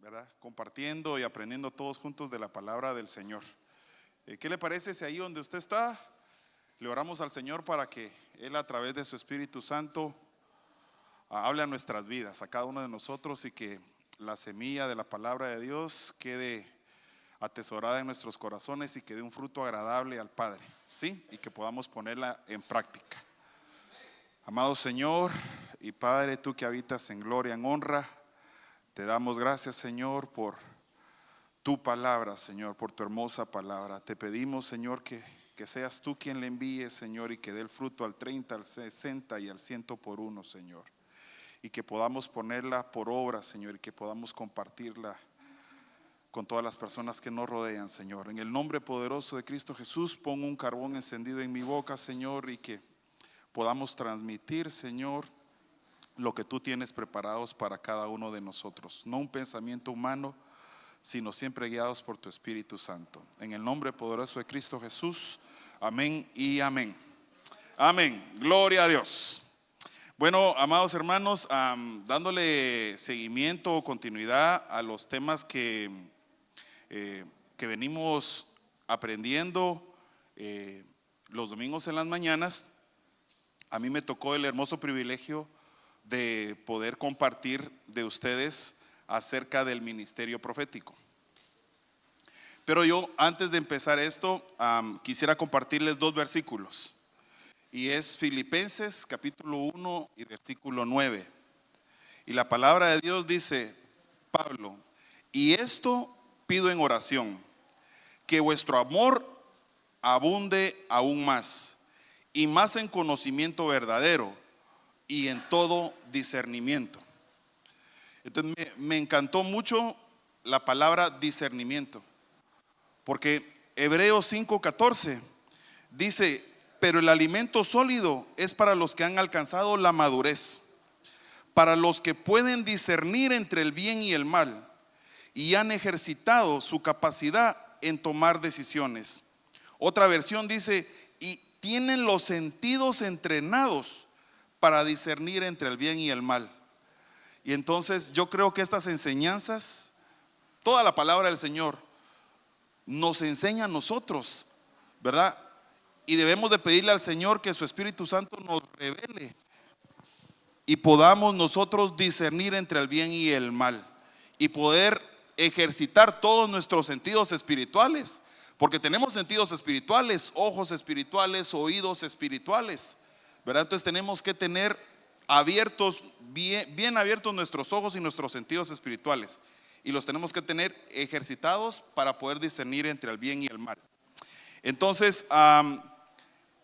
¿verdad? Compartiendo y aprendiendo todos juntos de la palabra del Señor. ¿Qué le parece si ahí donde usted está, le oramos al Señor para que Él a través de su Espíritu Santo hable a nuestras vidas, a cada uno de nosotros, y que la semilla de la palabra de Dios quede atesorada en nuestros corazones y que dé un fruto agradable al Padre, ¿sí? Y que podamos ponerla en práctica. Amado Señor y Padre, tú que habitas en gloria, en honra, te damos gracias, Señor, por tu palabra, Señor, por tu hermosa palabra. Te pedimos, Señor, que seas tú quien le envíe, Señor, y que dé el fruto al 30, al 60 y al 100 por uno, Señor. Y que podamos ponerla por obra, Señor, y que podamos compartirla con todas las personas que nos rodean, Señor. En el nombre poderoso de Cristo Jesús, pon un carbón encendido en mi boca, Señor, y que podamos transmitir, Señor, lo que tú tienes preparados para cada uno de nosotros. No un pensamiento humano, sino siempre guiados por tu Espíritu Santo. En el nombre poderoso de Cristo Jesús, amén y amén. Amén, gloria a Dios. Bueno, amados hermanos, dándole seguimiento o continuidad a los temas que venimos aprendiendo los domingos en las mañanas, a mí me tocó el hermoso privilegio de poder compartir de ustedes acerca del ministerio profético. Pero yo, antes de empezar esto, quisiera compartirles dos versículos. Y es Filipenses capítulo 1 y versículo 9. Y la palabra de Dios dice, Pablo, y esto pido en oración, que vuestro amor abunde aún más, y más en conocimiento verdadero y en todo discernimiento. Entonces me encantó mucho la palabra discernimiento, porque Hebreos 5:14 dice, pero el alimento sólido es para los que han alcanzado la madurez, para los que pueden discernir entre el bien y el mal y han ejercitado su capacidad en tomar decisiones. Otra versión dice, y tienen los sentidos entrenados para discernir entre el bien y el mal. Y entonces yo creo que estas enseñanzas, toda la palabra del Señor nos enseña a nosotros, ¿verdad? Y debemos de pedirle al Señor que su Espíritu Santo nos revele y podamos nosotros discernir entre el bien y el mal y poder ejercitar todos nuestros sentidos espirituales, porque tenemos sentidos espirituales, ojos espirituales, oídos espirituales, ¿verdad? Entonces tenemos que tener abiertos, bien abiertos nuestros ojos y nuestros sentidos espirituales, y los tenemos que tener ejercitados para poder discernir entre el bien y el mal. Entonces,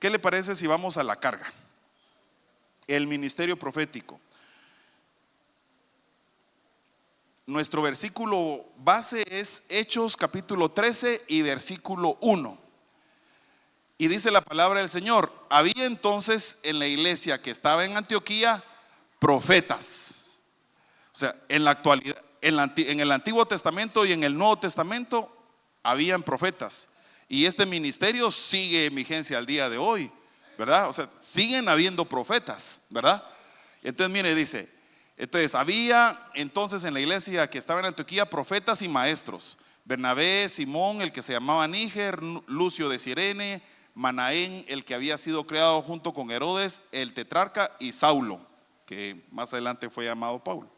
¿qué le parece si vamos a la carga? El ministerio profético. Nuestro versículo base es Hechos capítulo 13 y versículo 1. Y dice la palabra del Señor, había entonces en la iglesia que estaba en Antioquía profetas. O sea, en la actualidad, en el Antiguo Testamento y en el Nuevo Testamento habían profetas. Y este ministerio sigue en vigencia al día de hoy, ¿verdad? O sea, siguen habiendo profetas, ¿verdad? Entonces mire, dice, entonces había entonces en la iglesia que estaba en Antioquía profetas y maestros: Bernabé, Simón, el que se llamaba Níger, Lucio de Cirene, Manaén, el que había sido creado junto con Herodes, el tetrarca, y Saulo, que más adelante fue llamado Pablo.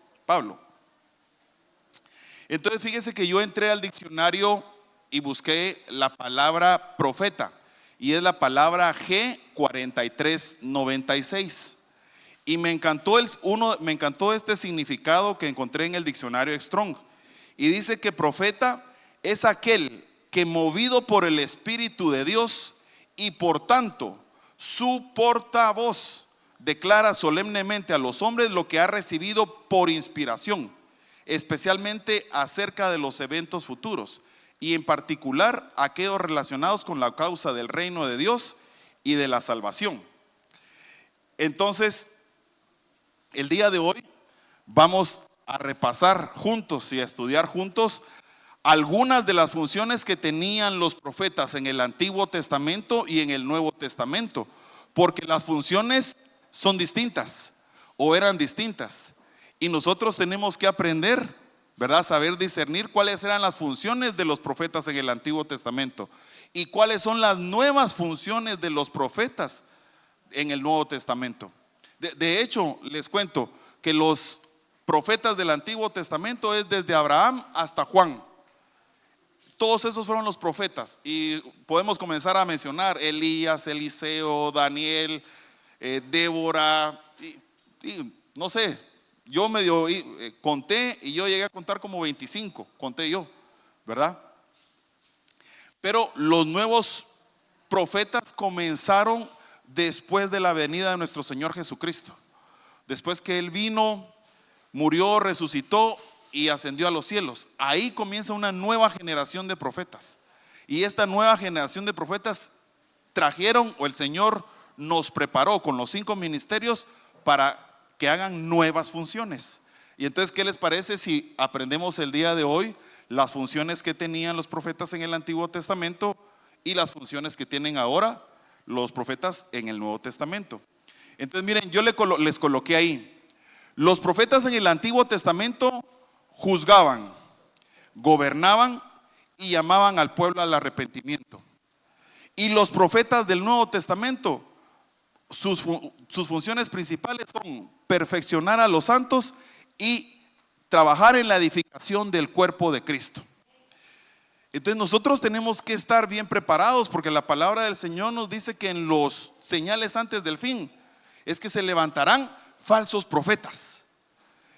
Entonces fíjese que yo entré al diccionario y busqué la palabra profeta, y es la palabra G4396. Y me encantó este significado que encontré en el diccionario Strong. Y dice que profeta es aquel que, movido por el Espíritu de Dios y por tanto su portavoz, declara solemnemente a los hombres lo que ha recibido por inspiración, especialmente acerca de los eventos futuros, y en particular aquellos relacionados con la causa del reino de Dios y de la salvación. Entonces, el día de hoy vamos a repasar juntos y a estudiar juntos algunas de las funciones que tenían los profetas en el Antiguo Testamento y en el Nuevo Testamento, porque las funciones son distintas o eran distintas, y nosotros tenemos que aprender ¿verdad? Saber discernir cuáles eran las funciones de los profetas en el Antiguo Testamento y cuáles son las nuevas funciones de los profetas en el Nuevo Testamento. De hecho, les cuento que los profetas del Antiguo Testamento es desde Abraham hasta Juan. Todos esos fueron los profetas y podemos comenzar a mencionar Elías, Eliseo, Daniel, Débora, y no sé, yo medio conté y yo llegué a contar como 25, conté yo, ¿verdad? Pero los nuevos profetas comenzaron después de la venida de nuestro Señor Jesucristo. Después que Él vino, murió, resucitó y ascendió a los cielos. Ahí comienza una nueva generación de profetas. Y esta nueva generación de profetas trajeron, o el Señor nos preparó con los 5 ministerios para que hagan nuevas funciones. Y entonces, ¿qué les parece si aprendemos el día de hoy las funciones que tenían los profetas en el Antiguo Testamento y las funciones que tienen ahora los profetas en el Nuevo Testamento? Entonces miren, yo les coloqué ahí: los profetas en el Antiguo Testamento juzgaban, gobernaban y llamaban al pueblo al arrepentimiento. Y los profetas del Nuevo Testamento, sus funciones principales son perfeccionar a los santos y trabajar en la edificación del cuerpo de Cristo. Entonces nosotros tenemos que estar bien preparados, porque la palabra del Señor nos dice que en los señales antes del fin es que se levantarán falsos profetas.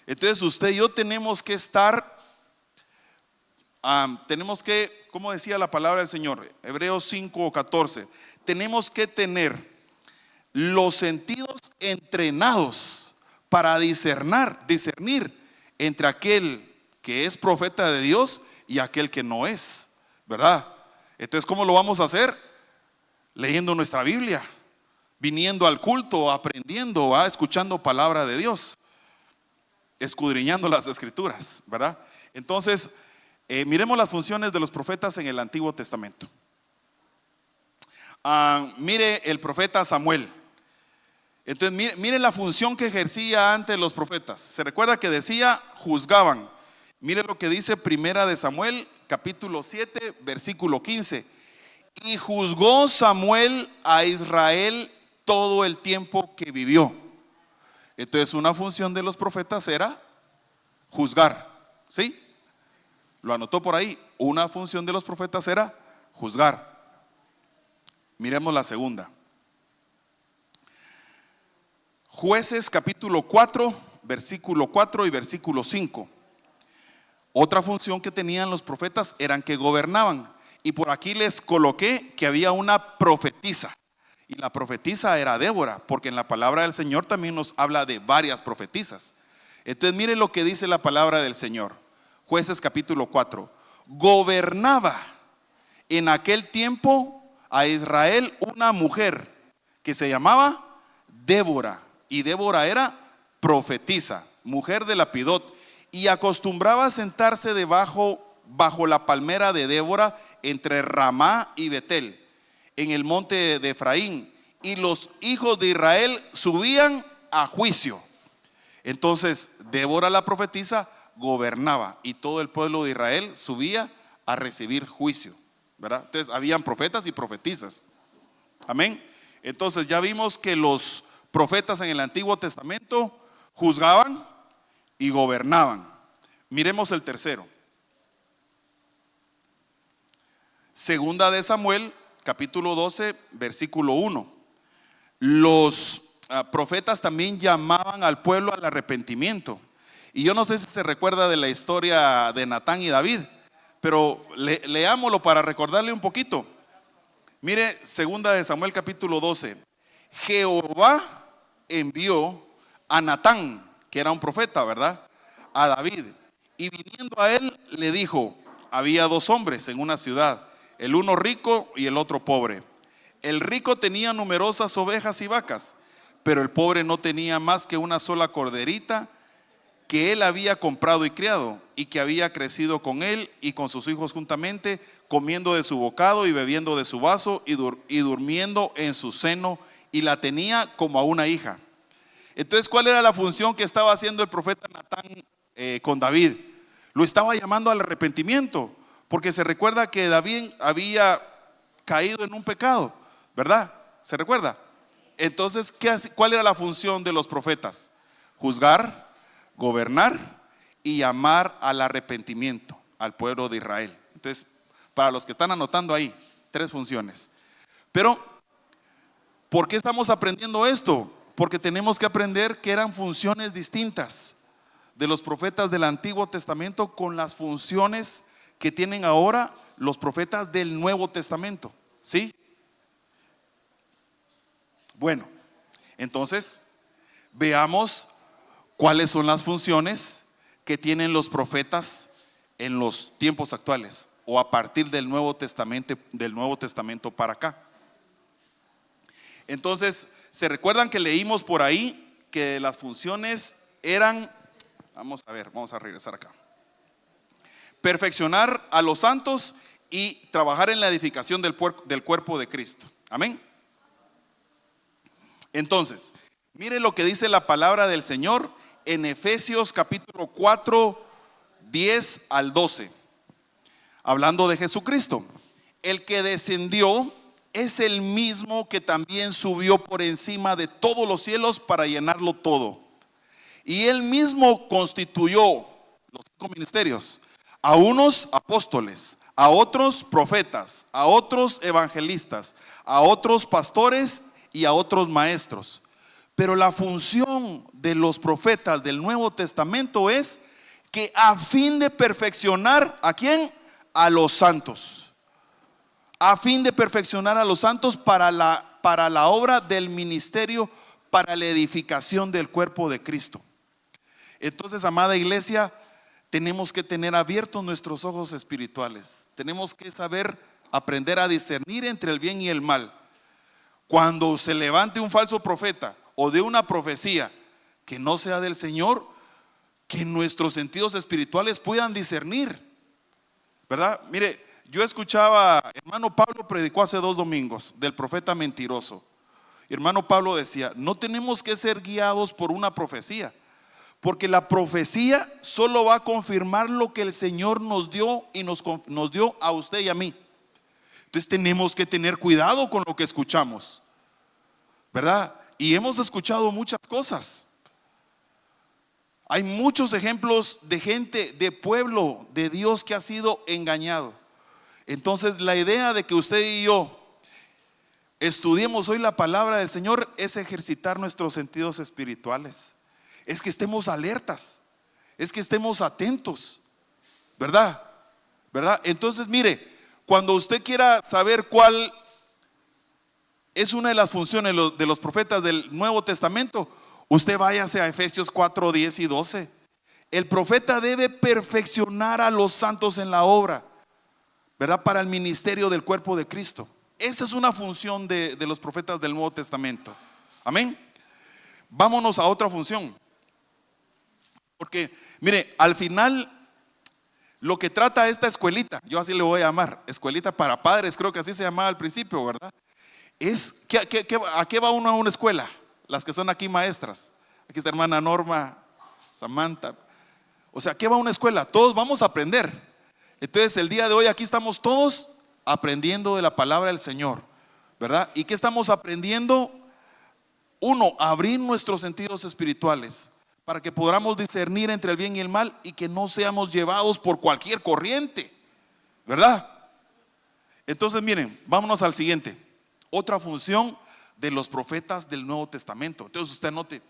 Entonces usted y yo tenemos que estar, como decía la palabra del Señor, Hebreos 5:14, tenemos que tener los sentidos entrenados para discernir entre aquel que es profeta de Dios y aquel que no es, ¿verdad? Entonces, ¿cómo lo vamos a hacer? Leyendo nuestra Biblia, viniendo al culto, aprendiendo, escuchando palabra de Dios, escudriñando las escrituras, ¿verdad? Entonces, miremos las funciones de los profetas en el Antiguo Testamento. Mire el profeta Samuel. Entonces, mire la función que ejercía antes los profetas. Se recuerda que decía juzgaban. Mire lo que dice Primera de Samuel, capítulo 7, versículo 15. Y juzgó Samuel a Israel todo el tiempo que vivió. Entonces, una función de los profetas era juzgar, ¿sí? Lo anotó por ahí. Una función de los profetas era juzgar. Miremos la segunda. Jueces capítulo 4, versículo 4 y versículo 5. Otra función que tenían los profetas eran que gobernaban. Y por aquí les coloqué que había una profetisa. Y la profetisa era Débora, porque en la palabra del Señor también nos habla de varias profetisas. Entonces mire lo que dice la palabra del Señor. Jueces capítulo 4. Gobernaba en aquel tiempo a Israel una mujer que se llamaba Débora. Y Débora era profetisa, mujer de Lapidot, y acostumbraba a sentarse bajo la palmera de Débora entre Ramá y Betel, en el monte de Efraín. Y los hijos de Israel subían a juicio. Entonces Débora la profetisa gobernaba y todo el pueblo de Israel subía a recibir juicio, ¿verdad? Entonces habían profetas y profetisas. Amén. Entonces ya vimos que los profetas en el Antiguo Testamento juzgaban y gobernaban. Miremos el tercero. Segunda de Samuel, capítulo 12, versículo 1. Los profetas también llamaban al pueblo al arrepentimiento. Y yo no sé si se recuerda de la historia de Natán y David, pero leámoslo para recordarle un poquito. Mire, segunda de Samuel capítulo 12. Jehová envió a Natán, que era un profeta, ¿verdad?, a David. Y viniendo a él le dijo: había 2 hombres en una ciudad, el uno rico y el otro pobre. El rico tenía numerosas ovejas y vacas, pero el pobre no tenía más que una sola corderita que él había comprado y criado, y que había crecido con él y con sus hijos juntamente, comiendo de su bocado y bebiendo de su vaso y durmiendo en su seno, y la tenía como a una hija. Entonces, ¿cuál era la función que estaba haciendo el profeta Natán con David? Lo estaba llamando al arrepentimiento, porque se recuerda que David había caído en un pecado, ¿verdad? ¿Se recuerda? Entonces, ¿cuál era la función de los profetas? Juzgar, gobernar y llamar al arrepentimiento al pueblo de Israel. Entonces, para los que están anotando ahí, 3 funciones. Pero, ¿por qué estamos aprendiendo esto? Porque tenemos que aprender que eran funciones distintas de los profetas del Antiguo Testamento con las funciones que tienen ahora los profetas del Nuevo Testamento. ¿Sí? Bueno, entonces veamos cuáles son las funciones que tienen los profetas en los tiempos actuales o a partir del Nuevo Testamento para acá. Entonces, ¿se recuerdan que leímos por ahí que las funciones eran, vamos a regresar acá, perfeccionar a los santos y trabajar en la edificación del cuerpo de Cristo? Amén. Entonces, mire lo que dice la palabra del Señor en Efesios capítulo 4, 10 al 12, hablando de Jesucristo. El que descendió es el mismo que también subió por encima de todos los cielos para llenarlo todo. Y él mismo constituyó los 5 ministerios: a unos apóstoles, a otros profetas, a otros evangelistas, a otros pastores y a otros maestros. Pero la función de los profetas del Nuevo Testamento es que a fin de perfeccionar, ¿a quién? A los santos. A fin de perfeccionar a los santos para la obra del ministerio, para la edificación del cuerpo de Cristo. Entonces, amada iglesia, tenemos que tener abiertos nuestros ojos espirituales. Tenemos que saber aprender a discernir entre el bien y el mal. Cuando se levante un falso profeta o de una profecía que no sea del Señor, que nuestros sentidos espirituales puedan discernir, ¿verdad? Mire, yo escuchaba, hermano Pablo predicó hace 2 domingos del profeta mentiroso. Hermano Pablo decía: no tenemos que ser guiados por una profecía, porque la profecía solo va a confirmar lo que el Señor nos dio y nos dio a usted y a mí. Entonces tenemos que tener cuidado con lo que escuchamos, ¿verdad? Y hemos escuchado muchas cosas. Hay muchos ejemplos de gente, de pueblo de Dios que ha sido engañado. Entonces, la idea de que usted y yo estudiemos hoy la palabra del Señor es ejercitar nuestros sentidos espirituales. Es que estemos alertas, es que estemos atentos, ¿verdad? ¿Verdad? Entonces, mire, cuando usted quiera saber cuál es una de las funciones de los profetas del Nuevo Testamento, usted váyase a Efesios 4, 10 y 12. El profeta debe perfeccionar a los santos en la obra, ¿verdad? Para el ministerio del cuerpo de Cristo. Esa es una función de los profetas del Nuevo Testamento. Amén. Vámonos a otra función. Porque, mire, al final lo que trata esta escuelita, yo así le voy a llamar, escuelita para padres, creo que así se llamaba al principio, ¿verdad? Es, ¿a qué va uno a una escuela? Las que son aquí maestras. Aquí está hermana Norma, Samantha. O sea, ¿a qué va una escuela? Todos vamos a aprender. Entonces, el día de hoy aquí estamos todos aprendiendo de la palabra del Señor, ¿verdad? ¿Y qué estamos aprendiendo? Uno, abrir nuestros sentidos espirituales para que podamos discernir entre el bien y el mal y que no seamos llevados por cualquier corriente, ¿verdad? Entonces, miren, vámonos al siguiente. Otra función de los profetas del Nuevo Testamento. Entonces usted note,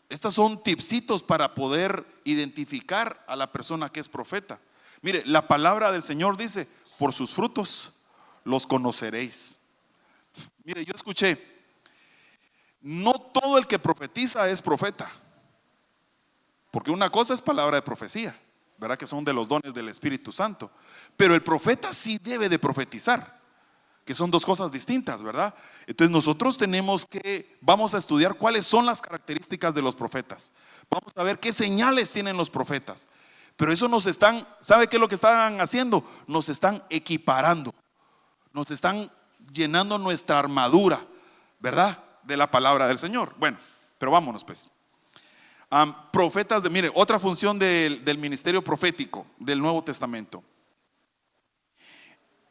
estos son tipsitos para poder identificar a la persona que es profeta. Mire, la palabra del Señor dice: por sus frutos los conoceréis. Mire, yo escuché, no todo el que profetiza es profeta, porque una cosa es palabra de profecía, ¿verdad? Que son de los dones del Espíritu Santo. Pero el profeta sí debe de profetizar, que son 2 cosas distintas, ¿verdad? Entonces nosotros vamos a estudiar cuáles son las características de los profetas. Vamos a ver qué señales tienen los profetas. Pero eso ¿sabe qué es lo que están haciendo? Nos están equiparando, nos están llenando nuestra armadura, ¿verdad? De la palabra del Señor. Bueno, pero vámonos pues. Profetas mire, otra función del ministerio profético del Nuevo Testamento.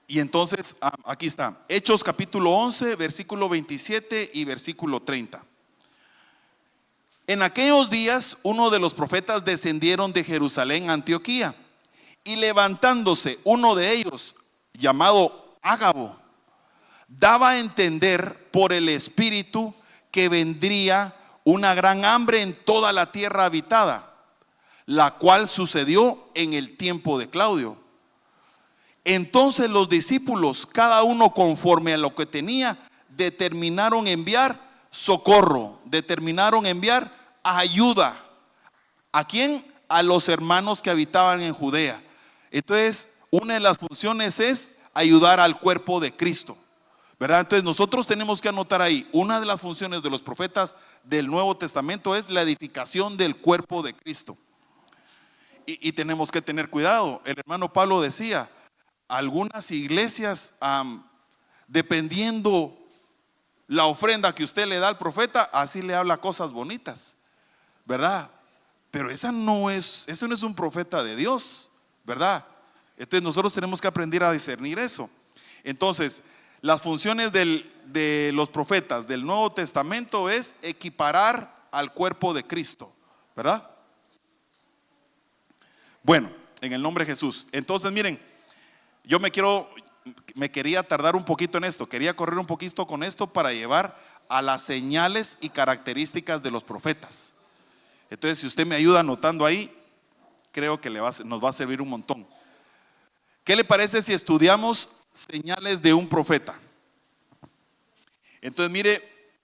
Y entonces, aquí está, Hechos capítulo 11, versículo 27 y versículo 30. En aquellos días, uno de los profetas descendieron de Jerusalén a Antioquía, y levantándose uno de ellos, llamado Ágabo, daba a entender por el Espíritu que vendría una gran hambre en toda la tierra habitada, la cual sucedió en el tiempo de Claudio. Entonces los discípulos, cada uno conforme a lo que tenía, determinaron enviar socorro, determinaron enviar ayuda. ¿A quién? A los hermanos que habitaban en Judea. Entonces, una de las funciones es ayudar al cuerpo de Cristo, ¿verdad? Entonces nosotros tenemos que anotar ahí, una de las funciones de los profetas del Nuevo Testamento es la edificación del cuerpo de Cristo. Y tenemos que tener cuidado. El hermano Pablo decía, algunas iglesias, dependiendo la ofrenda que usted le da al profeta, así le habla cosas bonitas, ¿verdad? Pero eso no es un profeta de Dios, ¿verdad? Entonces nosotros tenemos que aprender a discernir eso. Entonces, las funciones de los profetas del Nuevo Testamento es equiparar al cuerpo de Cristo, ¿verdad? Bueno, en el nombre de Jesús. Entonces, miren, yo me quería tardar un poquito en esto, quería correr un poquito con esto para llevar a las señales y características de los profetas. Entonces, si usted me ayuda anotando ahí, creo que nos va a servir un montón. ¿Qué le parece si estudiamos señales de un profeta? Entonces,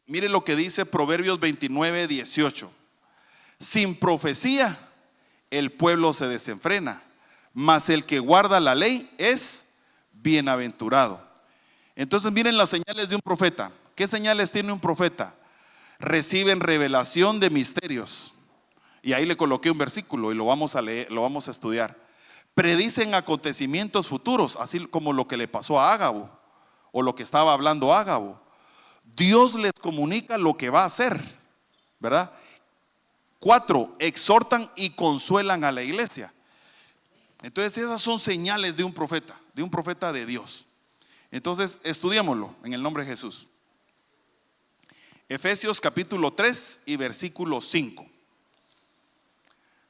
mire lo que dice Proverbios 29, 18. Sin profecía, el pueblo se desenfrena, mas el que guarda la ley es bienaventurado. Entonces miren las señales de un profeta. ¿Qué señales tiene un profeta? Reciben revelación de misterios. Y ahí le coloqué un versículo y lo vamos a leer, lo vamos a estudiar. Predicen acontecimientos futuros, así como lo que le pasó a Ágabo o lo que estaba hablando Ágabo. Dios les comunica lo que va a hacer, ¿verdad? 4, exhortan y consuelan a la iglesia. Entonces esas son señales de un profeta de Dios. Entonces estudiémoslo en el nombre de Jesús. Efesios capítulo 3 y versículo 5.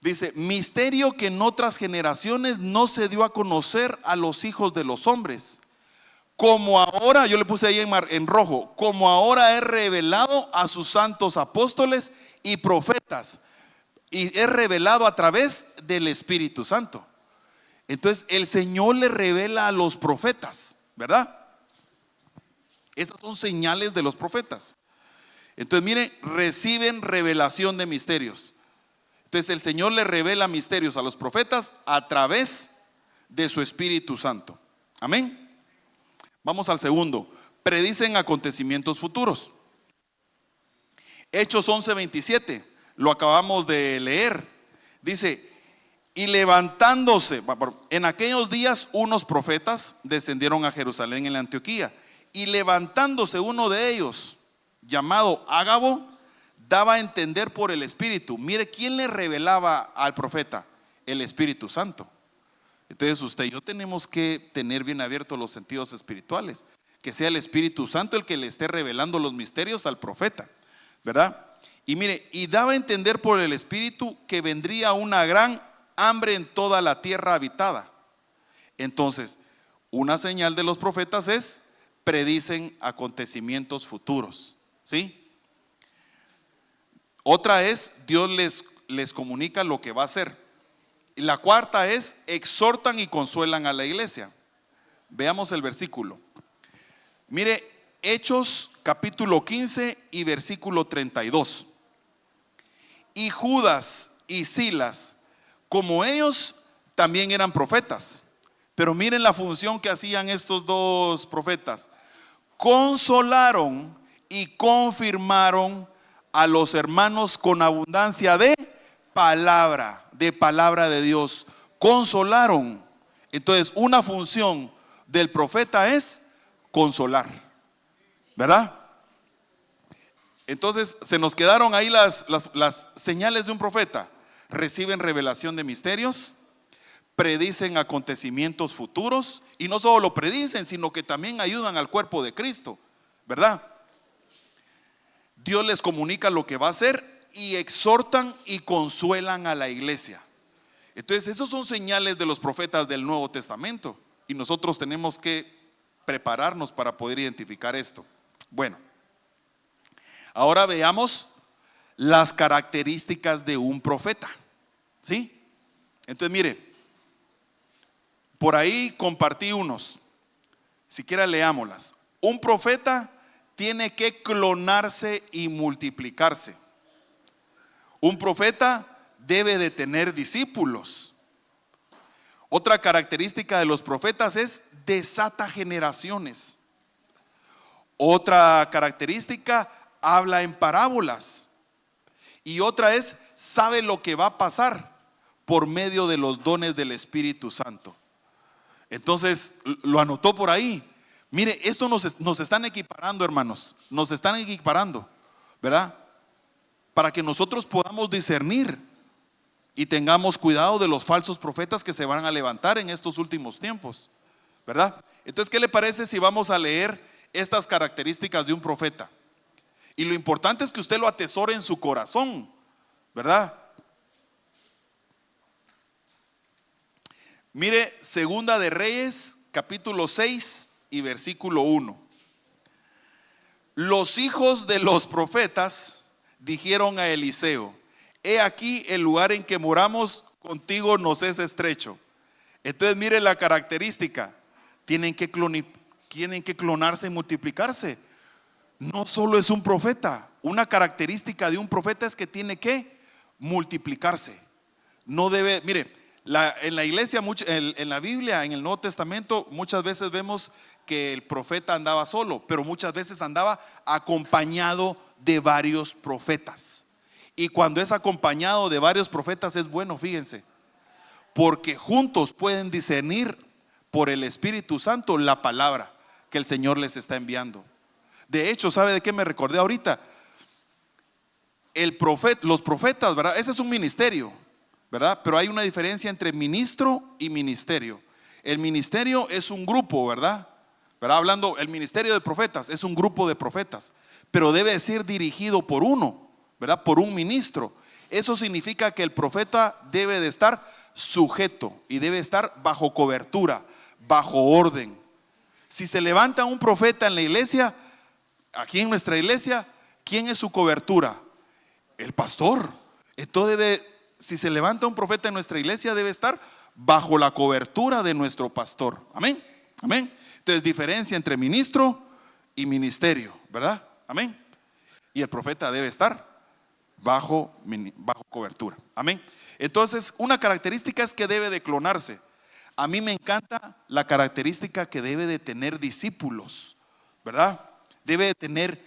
Dice, misterio que en otras generaciones no se dio a conocer a los hijos de los hombres, como ahora, yo le puse ahí en rojo, como ahora es revelado a sus santos apóstoles y profetas, y es revelado a través del Espíritu Santo. Entonces el Señor le revela a los profetas, ¿verdad? Esas son señales de los profetas. Entonces mire, reciben revelación de misterios. Entonces el Señor le revela misterios a los profetas a través de su Espíritu Santo. Amén. Vamos al segundo. Predicen acontecimientos futuros. Hechos 11:27, lo acabamos de leer. Dice, y levantándose, en aquellos días unos profetas descendieron a Jerusalén en la Antioquía, y levantándose uno de ellos, llamado Ágabo, daba a entender por el Espíritu. Mire, ¿quién le revelaba al profeta? El Espíritu Santo. Entonces usted y yo tenemos que tener bien abiertos los sentidos espirituales, que sea el Espíritu Santo el que le esté revelando los misterios al profeta, ¿verdad? Y mire, y daba a entender por el Espíritu que vendría una gran hambre en toda la tierra habitada. Entonces, una señal de los profetas es predicen acontecimientos futuros, ¿sí? Otra es Dios les comunica lo que va a hacer. Y la cuarta es exhortan y consuelan a la iglesia. Veamos el versículo. Mire, Hechos capítulo 15 y versículo 32. Y Judas y Silas, como ellos, también eran profetas. Pero miren la función que hacían estos dos profetas. Consolaron y confirmaron a los hermanos con abundancia de palabra de Dios. Consolaron. Entonces, una función del profeta es consolar, ¿verdad? Entonces se nos quedaron ahí las señales de un profeta. Reciben revelación de misterios, predicen acontecimientos futuros, y no solo lo predicen, sino que también ayudan al cuerpo de Cristo, ¿verdad? Dios les comunica lo que va a hacer y exhortan y consuelan a la iglesia. Entonces esos son señales de los profetas del Nuevo Testamento, y nosotros tenemos que prepararnos para poder identificar esto. Bueno, ahora veamos las características de un profeta, ¿sí? Entonces mire, por ahí compartí unos, siquiera leámoslas. Un profeta tiene que clonarse y multiplicarse. Un profeta debe de tener discípulos. Otra característica de los profetas es desata generaciones. Otra característica, habla en parábolas. Y otra es, sabe lo que va a pasar por medio de los dones del Espíritu Santo. Entonces, lo anotó por ahí. Mire, esto nos están equiparando, hermanos. Nos están equiparando, ¿verdad? Para que nosotros podamos discernir y tengamos cuidado de los falsos profetas que se van a levantar en estos últimos tiempos, ¿verdad? Entonces, ¿qué le parece si vamos a leer estas características de un profeta? Y lo importante es que usted lo atesore en su corazón, ¿verdad? Mire, Segunda de Reyes, capítulo 6 y versículo 1. Los hijos de los profetas dijeron a Eliseo: he aquí el lugar en que moramos contigo nos es estrecho. Entonces mire la característica, tienen que clonarse y multiplicarse. No solo es un profeta, una característica de un profeta es que tiene que multiplicarse. No debe, mire, en la iglesia, en la Biblia, en el Nuevo Testamento, muchas veces vemos que el profeta andaba solo, pero muchas veces andaba acompañado de varios profetas. Y cuando es acompañado de varios profetas es bueno, fíjense, porque juntos pueden discernir por el Espíritu Santo la palabra que el Señor les está enviando. De hecho, ¿sabe de qué me recordé ahorita? Los profetas, ¿verdad? Ese es un ministerio, ¿verdad? Pero hay una diferencia entre ministro y ministerio. El ministerio es un grupo, ¿verdad? Hablando, el ministerio de profetas es un grupo de profetas, pero debe ser dirigido por uno, ¿verdad? Por un ministro. Eso significa que el profeta debe de estar sujeto y debe estar bajo cobertura, bajo orden. Si se levanta un profeta en la iglesia, aquí en nuestra iglesia, ¿quién es su cobertura? El pastor. Entonces si se levanta un profeta en nuestra iglesia, debe estar bajo la cobertura de nuestro pastor. Amén, amén. Entonces diferencia entre ministro y ministerio, ¿verdad? Amén. Y el profeta debe estar bajo cobertura. Amén. Entonces una característica es que debe de clonarse. A mí me encanta la característica que debe de tener discípulos, ¿verdad? Debe de tener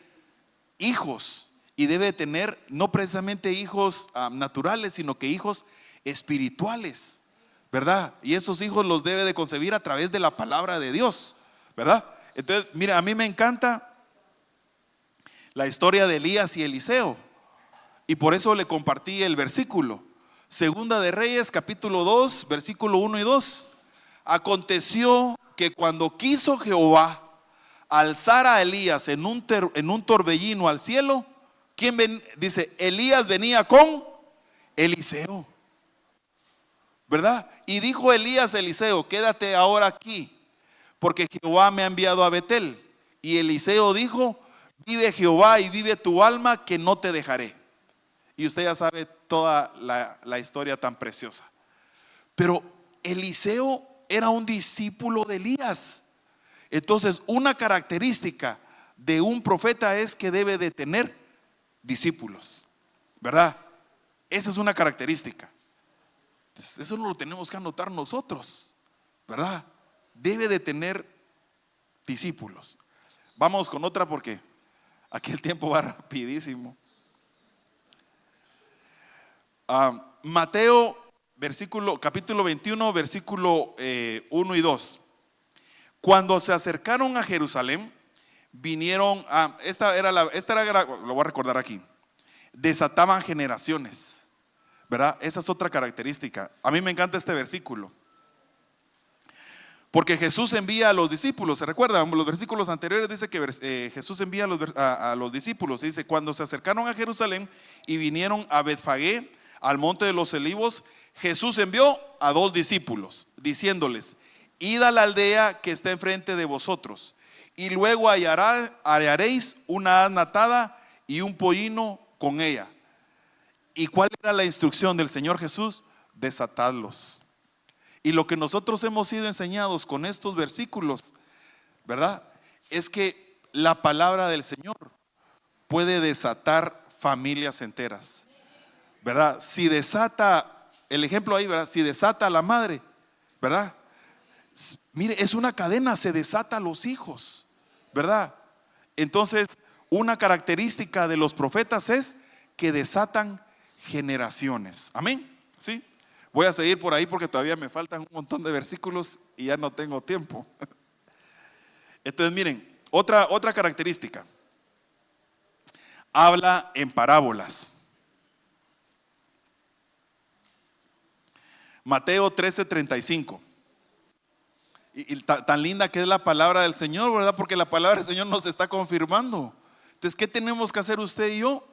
hijos, y debe de tener no precisamente hijos naturales, sino que hijos espirituales, ¿verdad? Y esos hijos los debe de concebir a través de la palabra de Dios, ¿verdad? Entonces, mira, a mí me encanta la historia de Elías y Eliseo, y por eso le compartí el versículo. Segunda de Reyes, capítulo 2, versículo 1 y 2. Aconteció que cuando quiso Jehová alzar a Elías en un torbellino al cielo, ¿quién dice? Elías venía con Eliseo, ¿verdad? Y dijo Elías a Eliseo: quédate ahora aquí, porque Jehová me ha enviado a Betel. Y Eliseo dijo: vive Jehová y vive tu alma, que no te dejaré. Y usted ya sabe toda la historia tan preciosa. Pero Eliseo era un discípulo de Elías. Entonces, una característica de un profeta es que debe de tener discípulos, ¿verdad? Esa es una característica. Eso no lo tenemos que anotar nosotros, ¿verdad? Debe de tener discípulos. Vamos con otra porque aquí el tiempo va rapidísimo. Mateo capítulo 21, versículo 1 y 2. Cuando se acercaron a Jerusalén, vinieron lo voy a recordar aquí. Desataban generaciones, ¿verdad? Esa es otra característica. A mí me encanta este versículo, porque Jesús envía a los discípulos. ¿Se recuerdan? Los versículos anteriores dice que Jesús envía a los discípulos. Y dice: cuando se acercaron a Jerusalén y vinieron a Betfagé, al monte de los Olivos, Jesús envió a 2 discípulos, diciéndoles: id a la aldea que está enfrente de vosotros, y luego hallaréis una asna atada y un pollino con ella. ¿Y cuál era la instrucción del Señor Jesús? Desatadlos. Y lo que nosotros hemos sido enseñados con estos versículos, ¿verdad?, es que la palabra del Señor puede desatar familias enteras, ¿verdad? Si desata, el ejemplo ahí, ¿verdad? Si desata a la madre, ¿verdad? Mire, es una cadena, se desata a los hijos, ¿verdad? Entonces, una característica de los profetas es que desatan generaciones. Amén. ¿Sí? Voy a seguir por ahí porque todavía me faltan un montón de versículos y ya no tengo tiempo. Entonces, miren, otra característica: habla en parábolas. Mateo 13:35. Y tan linda que es la palabra del Señor, ¿verdad? Porque la palabra del Señor nos está confirmando. Entonces, ¿qué tenemos que hacer usted y yo?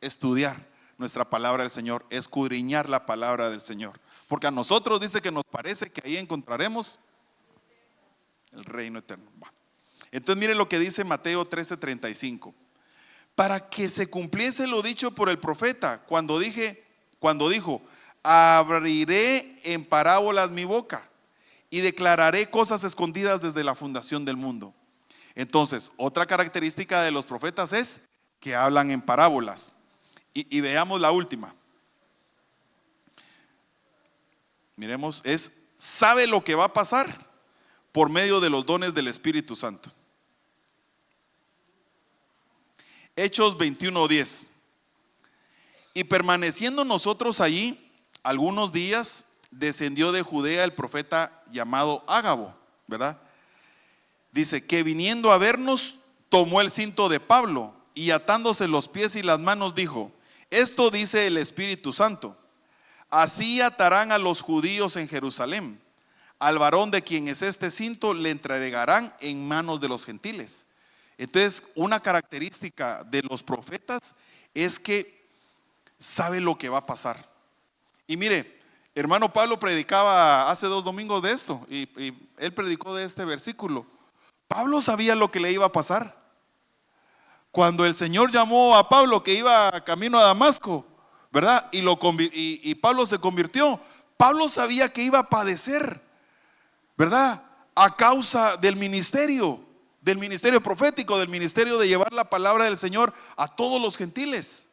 Estudiar nuestra palabra del Señor, escudriñar la palabra del Señor, porque a nosotros dice que nos parece que ahí encontraremos el reino eterno. Entonces, mire lo que dice Mateo 13:35: para que se cumpliese lo dicho por el profeta cuando dijo: abriré en parábolas mi boca y declararé cosas escondidas desde la fundación del mundo. Entonces, otra característica de los profetas es que hablan en parábolas. Y veamos la última. Miremos, sabe lo que va a pasar por medio de los dones del Espíritu Santo. Hechos 21:10. Y permaneciendo nosotros allí algunos días, descendió de Judea el profeta llamado Ágabo, ¿verdad? Dice que viniendo a vernos, tomó el cinto de Pablo y atándose los pies y las manos dijo: esto dice el Espíritu Santo: así atarán a los judíos en Jerusalén, al varón de quien es este cinto le entregarán en manos de los gentiles. Entonces, una característica de los profetas es que sabe lo que va a pasar. Y mire, hermano Pablo predicaba hace 2 domingos de esto, y él predicó de este versículo. Pablo sabía lo que le iba a pasar. Cuando el Señor llamó a Pablo, que iba camino a Damasco, ¿verdad? Y Pablo se convirtió. Pablo sabía que iba a padecer, ¿verdad? A causa del ministerio profético, del ministerio de llevar la palabra del Señor a todos los gentiles,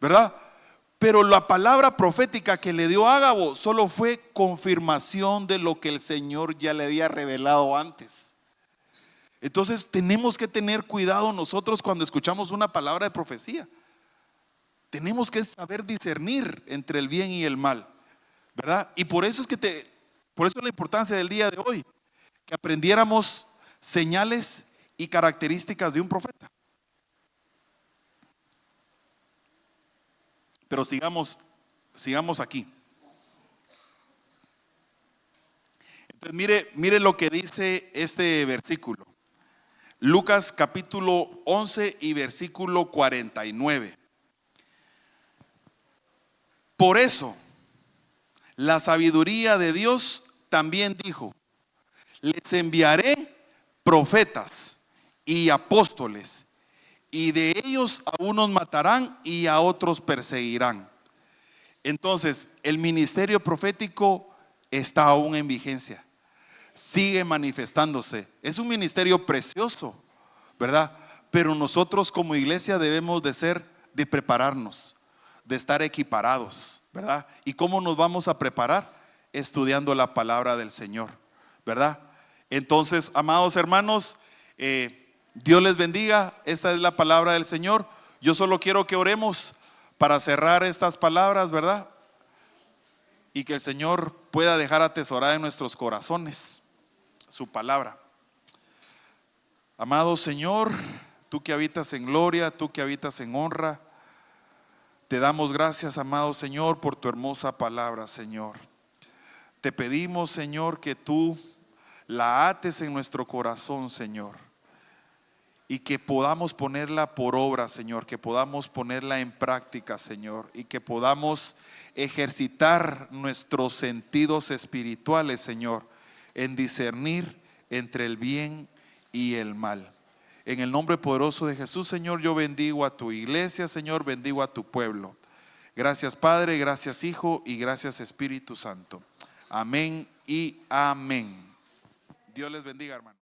¿verdad? Pero la palabra profética que le dio Ágabo solo fue confirmación de lo que el Señor ya le había revelado antes. Entonces tenemos que tener cuidado nosotros cuando escuchamos una palabra de profecía. Tenemos que saber discernir entre el bien y el mal, ¿verdad? Y por eso es la importancia del día de hoy, que aprendiéramos señales y características de un profeta. Pero sigamos aquí. Entonces, mire lo que dice este versículo. Lucas capítulo 11 y versículo 49. Por eso, la sabiduría de Dios también dijo: les enviaré profetas y apóstoles, y de ellos a unos matarán y a otros perseguirán. Entonces, el ministerio profético está aún en vigencia, sigue manifestándose. Es un ministerio precioso, ¿verdad? Pero nosotros como iglesia debemos de prepararnos, de estar equiparados, ¿verdad? ¿Y cómo nos vamos a preparar? Estudiando la palabra del Señor, ¿verdad? Entonces, amados hermanos, Dios les bendiga. Esta es la palabra del Señor. Yo solo quiero que oremos para cerrar estas palabras, ¿verdad? Y que el Señor pueda dejar atesorada en nuestros corazones su palabra. Amado Señor, tú que habitas en gloria, tú que habitas en honra, te damos gracias, amado Señor, por tu hermosa palabra, Señor. Te pedimos, Señor, que tú la ates en nuestro corazón, Señor, y que podamos ponerla por obra, Señor, que podamos ponerla en práctica, Señor, y que podamos ejercitar nuestros sentidos espirituales, Señor, en discernir entre el bien y el mal. En el nombre poderoso de Jesús, Señor, yo bendigo a tu iglesia, Señor, bendigo a tu pueblo. Gracias, Padre, gracias, Hijo, y gracias, Espíritu Santo. Amén y amén. Dios les bendiga, hermano.